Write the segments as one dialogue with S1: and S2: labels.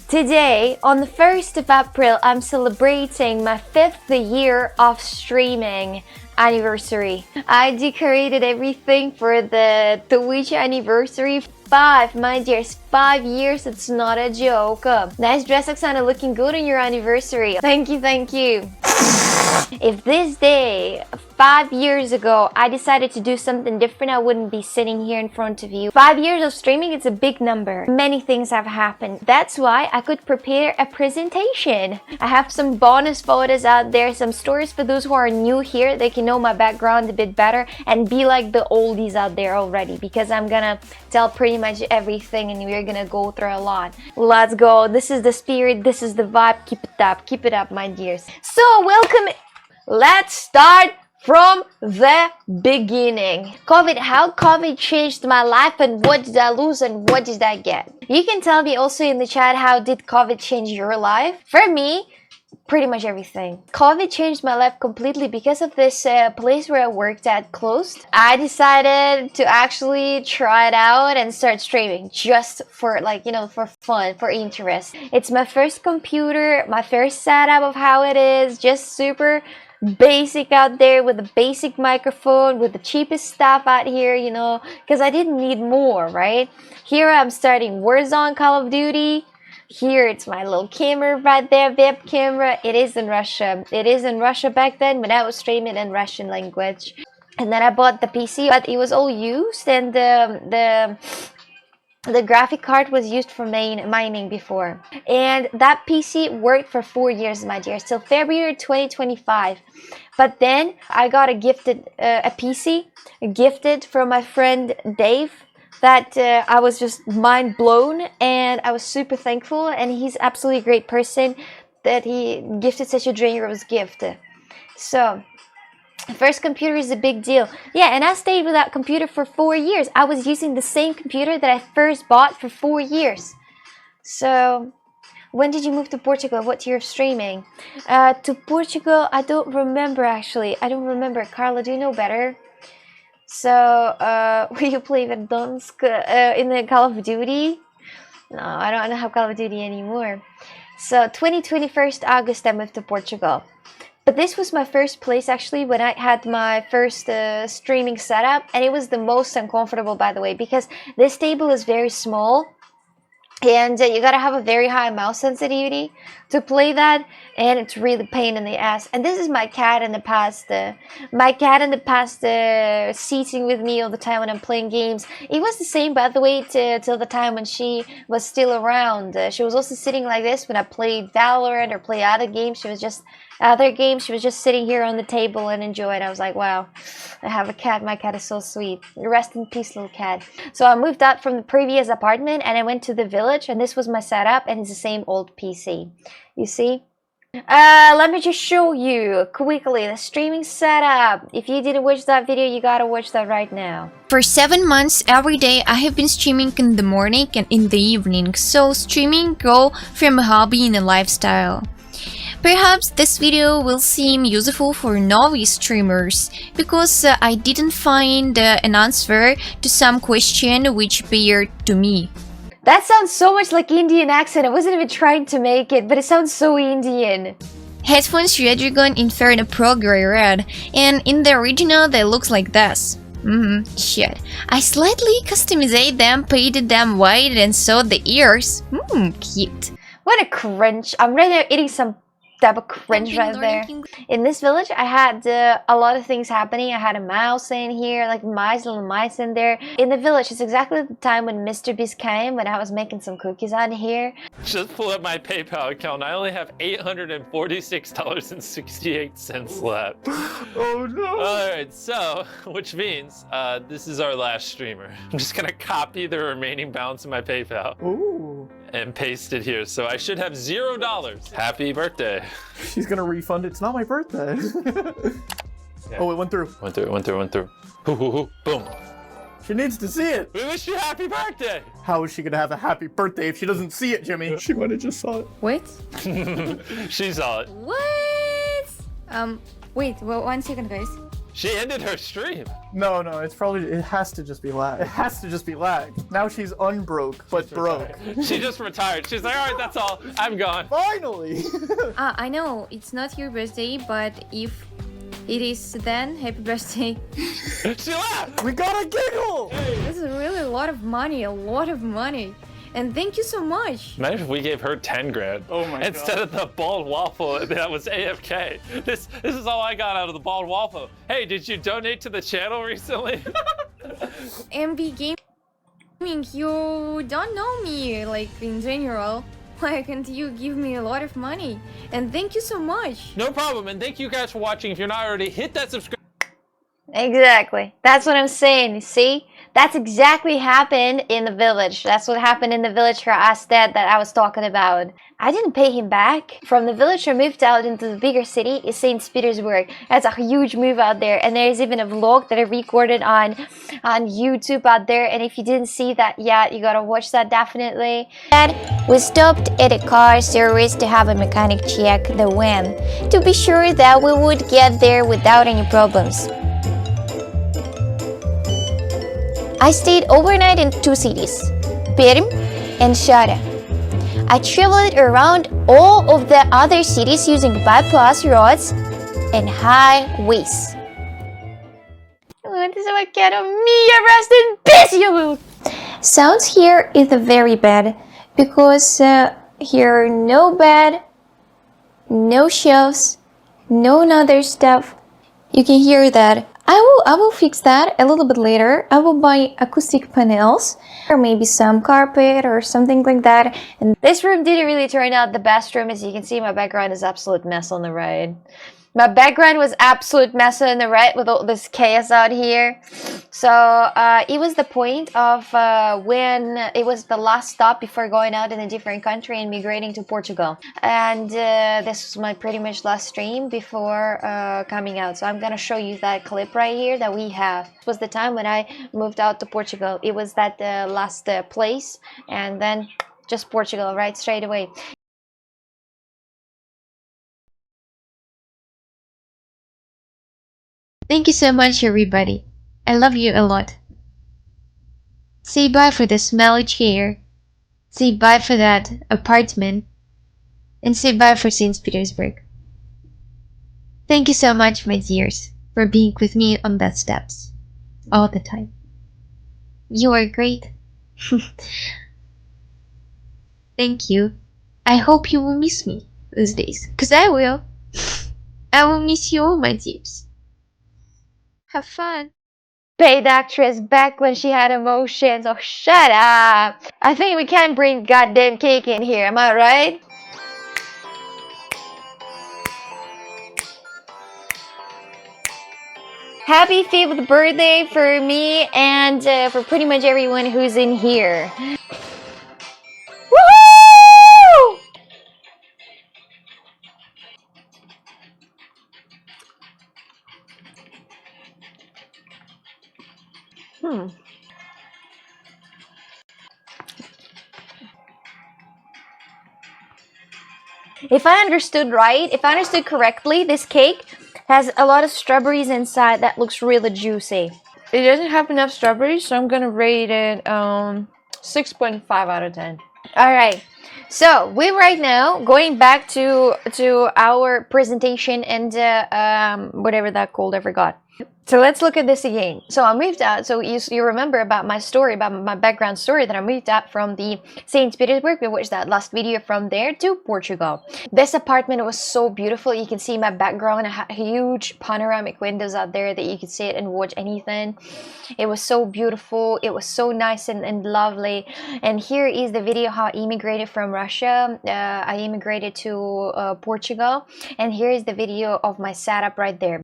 S1: Today, on the 1st of April, I'm celebrating my 5th year of streaming anniversary. I decorated everything for the Twitch anniversary. 5, my dears, 5 years, it's not a joke. Nice dress, Oksana, looking good on your anniversary. Thank you, thank you. If this day, 5 years ago, I decided to do something different, I wouldn't be sitting here in front of you. 5 years of streaming, it's a big number. Many things have happened. That's why I could prepare a presentation. I have some bonus photos out there, some stories for those who are new here. They can know my background a bit better and be like the oldies out there already, because I'm gonna tell pretty much everything and we're gonna go through a lot. Let's go. This is the spirit, this is the vibe. Keep it up, my dears. So welcome. Let's start from the beginning. COVID, how COVID changed my life, and what did I lose and what did I get? You can tell me also in the chat, how did COVID change your life? For me, pretty much everything. COVID changed my life completely because of this place where I worked at closed. I decided to actually try it out and start streaming just for, like, you know, for fun, for interest. It's my first computer, my first setup of how it is, just super basic out there with a basic microphone, with the cheapest stuff out here, you know, because I didn't need more, right? Here I'm starting Warzone, Call of Duty. Here it's my little camera right there, web camera. It is in Russia. It is in Russia back then, but I was streaming in Russian language. And then I bought the PC, but it was all used, and the graphic card was used for mining before. And that PC worked for 4 years, my dear, till February 2025. But then I got a PC gifted from my friend Dave, that I was just mind blown, and I was super thankful, and he's absolutely a great person that he gifted such a generous gift. So first computer is a big deal. Yeah, and I stayed with that computer for 4 years. I was using the same computer that I first bought for 4 years. So when did you move to Portugal? What year of streaming? To Portugal, I don't remember actually. I don't remember. Carla, do you know better? So, will you play Verdansk in the Call of Duty? No, I don't have Call of Duty anymore. So, 21st August, I moved to Portugal. But this was my first place actually when I had my first streaming setup, and it was the most uncomfortable, by the way, because this table is very small, and you gotta have a very high mouse sensitivity to play that, and it's really pain in the ass. And this is my cat in the past. Seating with me all the time when I'm playing games. It was the same, by the way, till the time when she was still around. She was also sitting like this when I played Valorant or play other games. She was just sitting here on the table and enjoying. I was like, wow, I have a cat. My cat is so sweet. Rest in peace, little cat. So I moved out from the previous apartment and I went to the village, and this was my setup, and it's the same old PC. You see? Let me just show you quickly the streaming setup. If you didn't watch that video, you gotta watch that right now.
S2: For 7 months, every day I have been streaming in the morning and in the evening, so streaming grew from a hobby and a lifestyle. Perhaps this video will seem useful for novice streamers, because I didn't find an answer to some question which appeared to me.
S1: That sounds so much like Indian accent. I wasn't even trying to make it, but it sounds so Indian.
S2: Headphones Redragon Inferno Pro Grey Red, and in the original they look like this. Shit. I slightly customized them, painted them white, and sewed the ears. Cute.
S1: What a cringe. I'm really eating some type of cringe right there. In this village, I had a lot of things happening. I had a mouse in here, like little mice in there. In the village, it's exactly the time when MrBeast came, when I was making some cookies on here.
S3: Just pull up my PayPal account. I only have $846.68 left.
S4: Oh no!
S3: Alright, so, which means, this is our last streamer. I'm just gonna copy the remaining balance of my PayPal.
S4: Ooh.
S3: And paste it here, so I should have $0. Happy birthday.
S4: She's gonna refund it. It's not my birthday.
S3: Yeah.
S4: Oh, it went through.
S3: Went through. Boom.
S4: She needs to see it.
S3: We wish you happy birthday.
S4: How is she gonna have a happy birthday if she doesn't see it, Jimmy? She might have just saw it.
S2: What?
S3: She saw it.
S2: What? Wait, well, 1 second, guys.
S3: She ended her stream.
S4: No, it's probably, it has to just be lag. It has to just be lag. Now she's unbroke, but broke.
S3: She just retired. She's like, all right, that's all. I'm gone.
S4: Finally!
S2: I know it's not your birthday, but if it is, then happy birthday.
S3: She laughed.
S4: We got a giggle!
S2: This is really a lot of money, and thank you so much.
S3: Imagine if we gave her 10 grand.
S4: Oh my
S3: instead
S4: God.
S3: of the bald waffle that was AFK. This is all I got out of the bald waffle. Hey, did you donate to the channel recently?
S2: MB Gaming, you don't know me, like, in general. Why can't you give me a lot of money? And thank you so much.
S3: No problem, and thank you guys for watching. If you're not already, hit that subscribe.
S1: Exactly. That's what I'm saying. You see? That's exactly happened in the village. That's what happened in the village for Asted that I was talking about. I didn't pay him back. From the village I moved out into the bigger city is St. Petersburg. That's a huge move out there. And there's even a vlog that I recorded on YouTube out there. And if you didn't see that yet, you gotta watch that definitely. And we stopped at a car service to have a mechanic check the van to be sure that we would get there without any problems. I stayed overnight in 2 cities, Perm and Shara. I traveled around all of the other cities using bypass roads and highways. Isso eu quero me rest in peace. Sounds here is very bad because here no bed, no shelves, no other stuff. You can hear that. I will fix that a little bit later. I will buy acoustic panels or maybe some carpet or something like that. And this room didn't really turn out the best room. As you can see, my background is absolute mess on the right. My background was absolute mess on the right with all this chaos out here. So it was the point of when it was the last stop before going out in a different country and migrating to Portugal. And this was my pretty much last stream before coming out. So I'm gonna show you that clip right here that we have. It was the time when I moved out to Portugal. It was that last place, and then just Portugal right straight away.
S2: Thank you so much, everybody. I love you a lot. Say bye for the smelly chair. Say bye for that apartment. And say bye for St. Petersburg. Thank you so much, my dears, for being with me on the steps all the time. You are great. Thank you. I hope you will miss me these days, because I will. I will miss you all, my dears. Have fun.
S1: Paid actress back when she had emotions. Oh, shut up. I think we can't bring goddamn cake in here. Am I right? Happy 5th birthday for me and for pretty much everyone who's in here. Woohoo! If I understood right, if I understood correctly, this cake has a lot of strawberries inside that looks really juicy. It doesn't have enough strawberries, so I'm gonna rate it 6.5 out of 10. Alright, so we're right now going back to our presentation and whatever that called, I forgot. So let's look at this again. So I moved out. So you remember about my story, about my background story, that I moved out from the St. Petersburg. We watched that last video from there to Portugal. This apartment was so beautiful. You can see my background. I had huge panoramic windows out there that you could see it and watch anything. It was so beautiful. It was so nice and lovely. And here is the video how I immigrated from Russia. I immigrated to Portugal. And here is the video of my setup right there.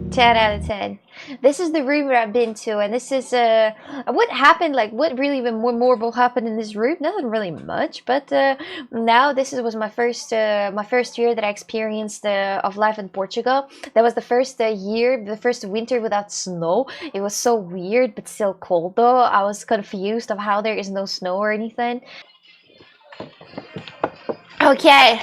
S1: 10 out of 10. This is the room where I've been to, and this is what happened, like what really memorable happened in this room. Nothing really much, but now this was my first year that I experienced of life in Portugal. That was the first year, the first winter without snow. It was so weird, but still cold though. I was confused of how there is no snow or anything. Okay.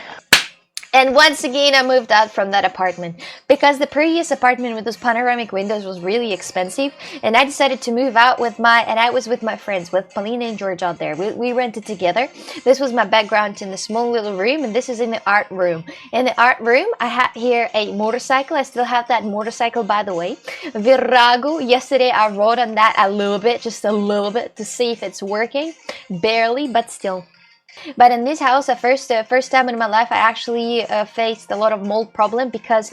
S1: And once again, I moved out from that apartment. because the previous apartment with those panoramic windows was really expensive, and I decided to move out and I was with my friends, with Paulina and George out there. We rented together. This was my background in the small little room, and this is in the art room. In the art room, I had here a motorcycle. I still have that motorcycle, by the way. Virago. Yesterday, I rode on that a little bit, just a little bit, to see if it's working. Barely, but still. But in this house, the first time in my life, I actually faced a lot of mold problem because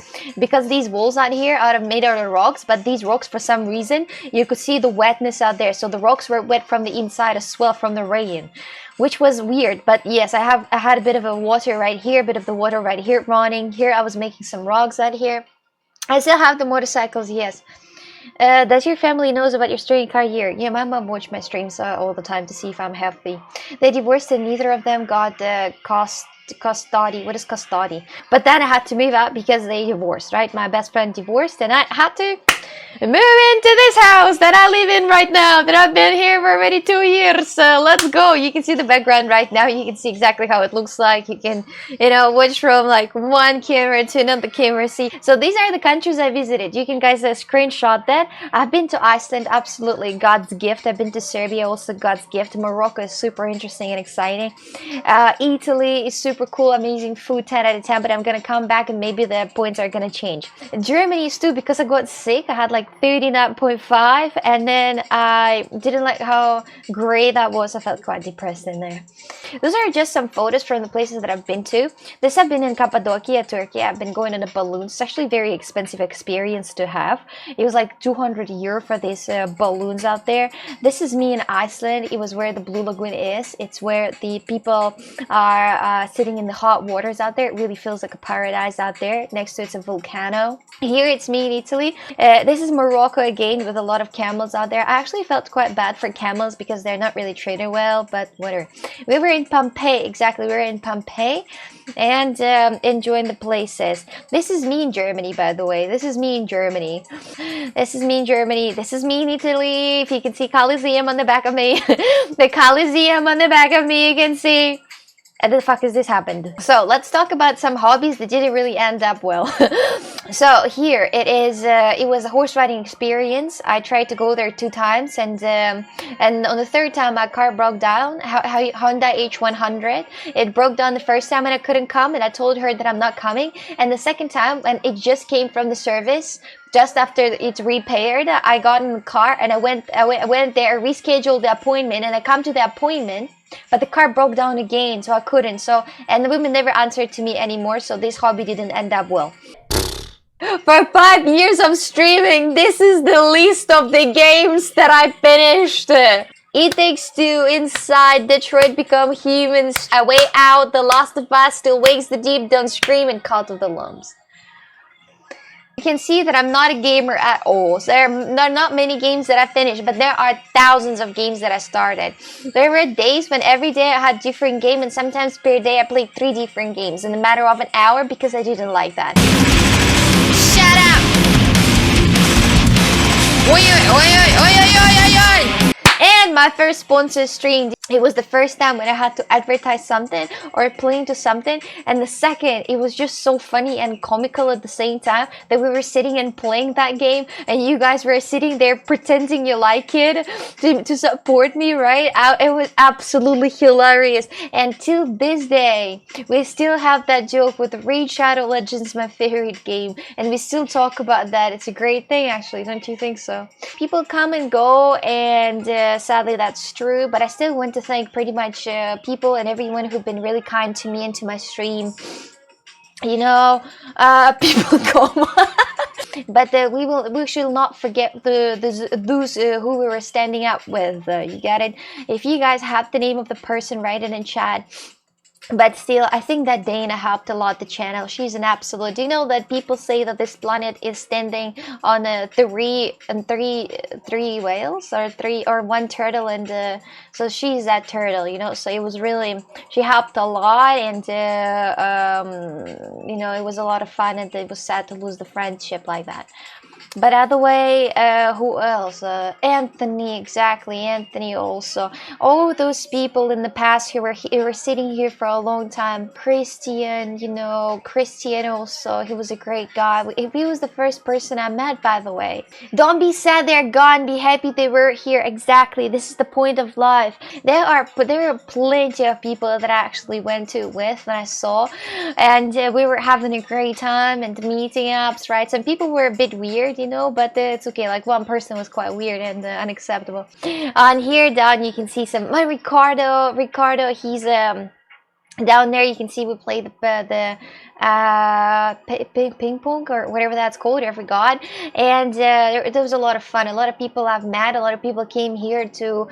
S1: these walls out here are made out of rocks. But these rocks, for some reason, you could see the wetness out there. So the rocks were wet from the inside as well, from the rain, which was weird. But yes, I had a bit of a water right here, a bit of the water right here running. Here I was making some rocks out here. I still have the motorcycles, yes. Does your family knows about your streaming career? Yeah, my mom watched my streams all the time to see if I'm happy. They divorced and neither of them got custody. What is custody? But then I had to move out because they divorced, right? My best friend divorced and I had to move into this house that I live in right now, that I've been here for already 2 years. So let's go. You can see the background right now. You can see exactly how it looks like. You can, watch from like one camera to another camera. See, so these are the countries I visited. You can guys screenshot that. I've been to Iceland, absolutely God's gift. I've been to Serbia, also God's gift. Morocco is super interesting and exciting. Italy is super cool, amazing food, 10 out of 10. But I'm gonna come back and maybe the points are gonna change. Germany is too, because I got sick. I had like 39.5 and then I didn't like how gray that was. I felt quite depressed in there. Those are just some photos from the places that I've been to. This have been in Cappadocia, Turkey. I've been going on a balloon. It's actually a very expensive experience to have. It was like 200 euro for these balloons out there. This is me in Iceland. It was where the Blue Lagoon is. It's where the people are sitting in the hot waters out there. It really feels like a paradise out there. Next to it's a volcano. Here it's me in Italy. This is Morocco again, with a lot of camels out there. I actually felt quite bad for camels because they're not really treated well, but whatever. We were in Pompeii, exactly. We were in Pompeii and enjoying the places. This is me in Germany, by the way. This is me in Germany. This is me in Germany. This is me in Italy. If you can see Colosseum on the back of me. The Colosseum on the back of me, you can see. And the fuck is this happened? So let's talk about some hobbies that didn't really end up well. So here it is. It was a horse riding experience. I tried to go there 2 times, and on the 3rd time my car broke down. Honda H100. It broke down the first time and I couldn't come, and I told her that I'm not coming. And the second time, when it just came from the service, just after it's repaired, I got in the car and I went there, rescheduled the appointment, and I come to the appointment. But the car broke down again, so I couldn't. And the woman never answered to me anymore, so this hobby didn't end up well. For 5 years of streaming, this is the least of the games that I finished. It Takes Two, Inside, Detroit Become Humans, A Way Out, The Last of Us, Still Wakes the Deep, Don't Scream, and Cult of the Lambs. You can see that I'm not a gamer at all. So there are not many games that I finished, but there are thousands of games that I started. There were days when every day I had different game, and sometimes per day I played 3 different games in a matter of an hour because I didn't like that.
S2: Shut up! Oi, oi, oi, oi, oi, oi, oi, oi.
S1: And my first sponsor stream, it was the first time when I had to advertise something or play into something, and the second, it was just so funny and comical at the same time that we were sitting and playing that game, and you guys were sitting there pretending you like it to support me, right? It was absolutely hilarious, and till this day we still have that joke with Raid Shadow Legends, my favorite game, and we still talk about that. It's a great thing, actually, don't you think so? People come and go, and sadly that's true, but I still want to thank pretty much people and everyone who've been really kind to me and to my stream. People come. But we should not forget those who we were standing up with. You get it? If you guys have the name of the person, write it in chat. But still, I think that Dana helped a lot the channel. She's an absolute. Do you know that people say that this planet is standing on three whales or 1 turtle, and so she's that turtle, So it was really, she helped a lot, and it was a lot of fun, and it was sad to lose the friendship like that. But other way, who else? Anthony, exactly. Anthony also. All those people in the past who were sitting here for a long time. Christian, you know, Christian also. He was a great guy. He was the first person I met, by the way. Don't be sad they're gone. Be happy they were here. Exactly. This is the point of life. There are plenty of people that I actually went to with when I saw, and we were having a great time and meeting ups, right? Some people were a bit weird, you know, but it's okay. Like one person was quite weird and unacceptable. On here down you can see some Ricardo, he's down there. You can see we played the ping pong or whatever that's called, I forgot. And there was a lot of fun. A lot of people I've met. A lot of people came here to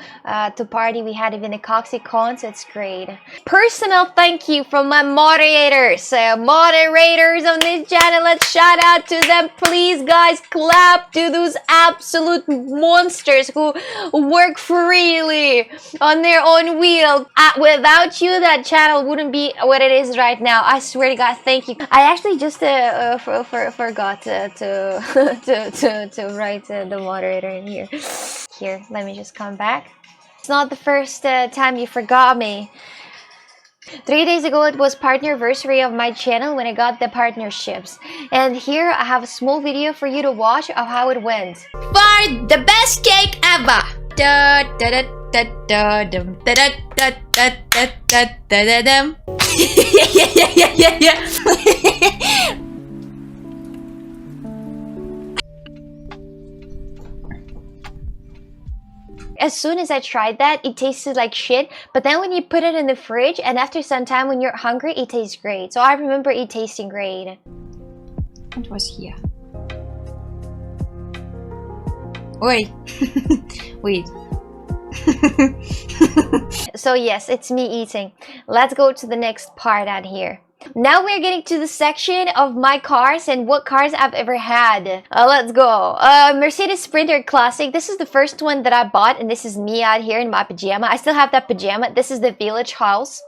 S1: party. We had even a CoxyCon, so it's great. Personal thank you from my moderators. Moderators on this channel, let's shout out to them. Please, guys, clap to those absolute monsters who work freely on their own wheel. Without you, that channel wouldn't be what it is right now. I swear to God, thank you. I actually just forgot to write the moderator in here. Here, let me just come back. It's not the first time you forgot me. 3 days ago, it was Partnerversary of my channel when I got the partnerships. And here I have a small video for you to watch of how it went.
S2: For the best cake ever! Da da da da da dum da da da da da da da da dum. Yeah.
S1: As soon as I tried that, it tasted like shit. But then when you put it in the fridge, and after some time when you're hungry, it tastes great. So I remember it tasting great.
S2: It was here. Wait. Wait.
S1: So yes, it's me eating. Let's go to the next part out here. Now we're getting to the section of my cars and what cars I've ever had. Let's go. Mercedes Sprinter Classic. This is the first one that I bought, and this is me out here in my pajama. I still have that pajama. This is the Village House.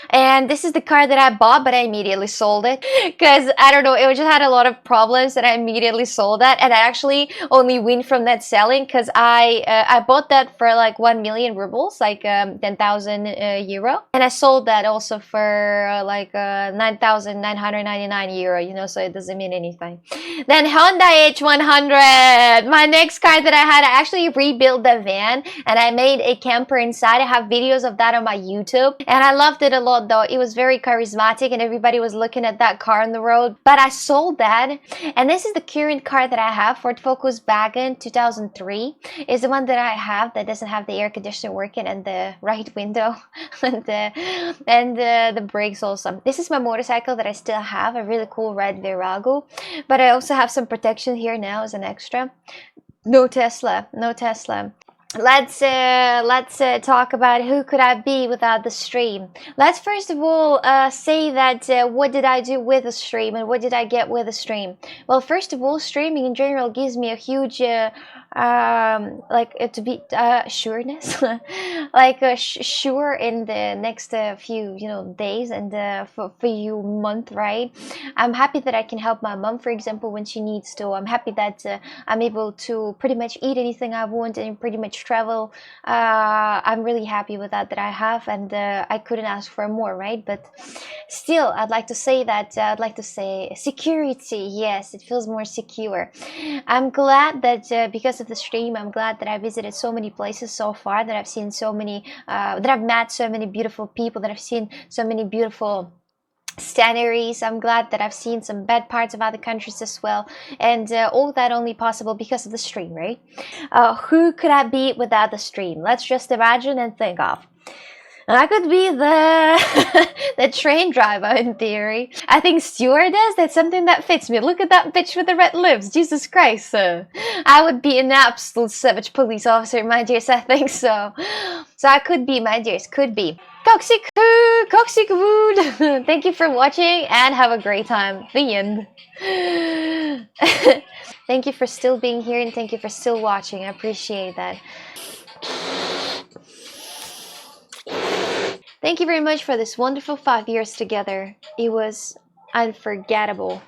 S1: And this is the car that I bought, but I immediately sold it because I don't know, it just had a lot of problems and I immediately sold that. And I actually only win from that selling because I bought that for like 1 million rubles, like 10,000 euro, and I sold that also for like 9,999 euro, you know, so it doesn't mean anything. Then Honda H100, my next car that I had, I actually rebuilt the van and I made a camper inside. I have videos of that on my YouTube and I loved it a lot though. It was very charismatic and everybody was looking at that car on the road, but I sold that. And this is the current car that I have. Ford Focus Wagon 2003 is the one that I have that doesn't have the air conditioner working and the right window and the brakes also. This is my motorcycle that I still have, a really cool red Virago, but I also have some protection here now as an extra. No Tesla. Let's talk about who could I be without the stream. Let's first of all say that what did I do with the stream and what did I get with the stream. Well, first of all, streaming in general gives me a huge sureness like sure in the next few days and for you month, right? I'm happy that I can help my mom, for example, when she needs to. I'm happy that I'm able to pretty much eat anything I want and pretty much travel. I'm really happy with that I have, and I couldn't ask for more, right? But still, I'd like to say that security. Yes, it feels more secure. I'm glad that because of the stream, I'm glad that I visited so many places so far, that I've seen so many that I've met so many beautiful people, that I've seen so many beautiful sceneries. I'm glad that I've seen some bad parts of other countries as well, and all that only possible because of the stream, right? Who could I be without the stream? Let's just imagine and think of. I could be the train driver in theory. I think stewardess, that's something that fits me. Look at that bitch with the red lips. Jesus Christ. I would be an absolute savage police officer, my dears. I think so. So I could be, my dears, could be. Toxic food. Thank you for watching and have a great time. The end. Thank you for still being here and thank you for still watching. I appreciate that. Thank you very much for this wonderful 5 years together. It was unforgettable.